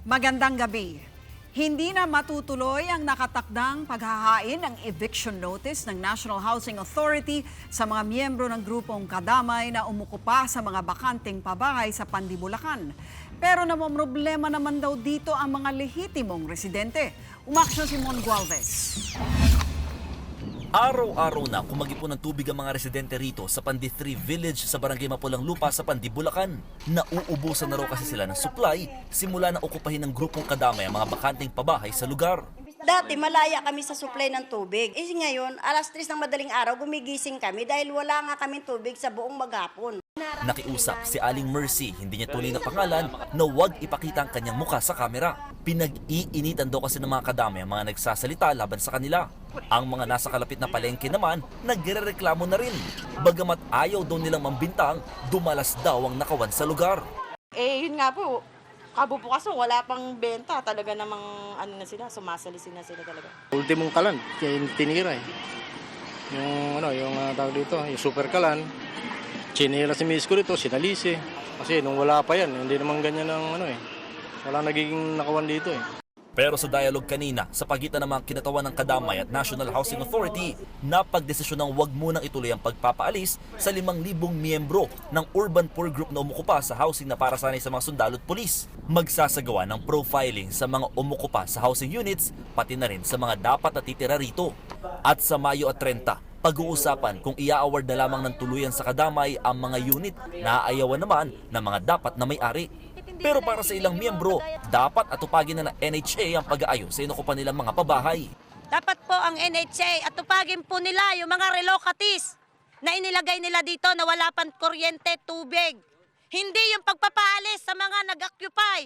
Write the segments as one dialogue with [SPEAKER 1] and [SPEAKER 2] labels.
[SPEAKER 1] Magandang gabi. Hindi na matutuloy ang nakatakdang paghahain ng eviction notice ng National Housing Authority sa mga miyembro ng grupong kadamay na umukupa sa mga bakanting pabahay sa Pandibulacan. Pero namomroblema naman daw dito ang mga lehitimong residente. Umaksyon si Mon Gualvez.
[SPEAKER 2] Araw-araw na kumagipon ng tubig ang mga residente rito sa Pandi 3 Village sa Barangay Mapulang Lupa sa Pandi, Bulacan. Nauubusan na raw kasi sila ng supply simula na okupahin ng grupong kadamay ang mga bakanting pabahay sa lugar.
[SPEAKER 3] Dati malaya kami sa supply ng tubig. Ngayon, alas 3 ng madaling araw, gumigising kami dahil wala nga kaming tubig sa buong maghapon.
[SPEAKER 2] Nakiusap si Aling Mercy, hindi niya tuloy na pangalan, na huwag ipakita ang kanyang mukha sa kamera. Pinag-iinitan daw kasi ng mga kadamay ang mga nagsasalita laban sa kanila. Ang mga nasa kalapit na palengke naman, nagrereklamo na rin. Bagamat ayaw daw nilang mambintang, dumalas daw ang nakawan sa lugar.
[SPEAKER 4] Yun nga po, kabubukas wala pang benta. Talaga namang sumasalisin na sila talaga.
[SPEAKER 5] Ultimong kalan, yung tinira eh. Yung tawag dito, yung super kalan. Chinila si Miss ko dito, sinalisi. Kasi nung wala pa yan, hindi naman ganyan ang wala nagiging nakawan dito eh.
[SPEAKER 2] Pero sa dialogue kanina, sa pagitan ng mga kinatawan ng kadamay at National Housing Authority, napagdesisyon ng wag munang ituloy ang pagpapaalis sa 5,000 miyembro ng Urban Poor Group na umukupa sa housing na para sanay sa mga sundalo at pulis. Magsasagawa ng profiling sa mga umukupa sa housing units, pati na rin sa mga dapat natitira rito. At sa Mayo at 30, pag-uusapan kung ia-award na lamang ng tuluyan sa kadamay ang mga unit na aayawan naman ng mga dapat na may-ari. Pero para sa ilang miyembro, dapat atupagin na ng NHA ang pag-aayos sa inukupan nilang mga pabahay.
[SPEAKER 6] Dapat po ang NHA atupagin po nila yung mga relocatees na inilagay nila dito na wala pang kuryente, tubig. Hindi yung pagpapaalis sa mga nag-occupy.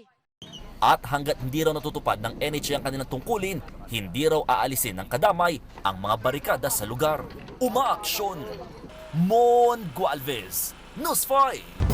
[SPEAKER 2] At hanggat hindi raw natutupad ng NHA ang kanilang tungkulin, hindi raw aalisin ng kadamay ang mga barikada sa lugar. Umaaksyon! Mon Gualvez, News 5!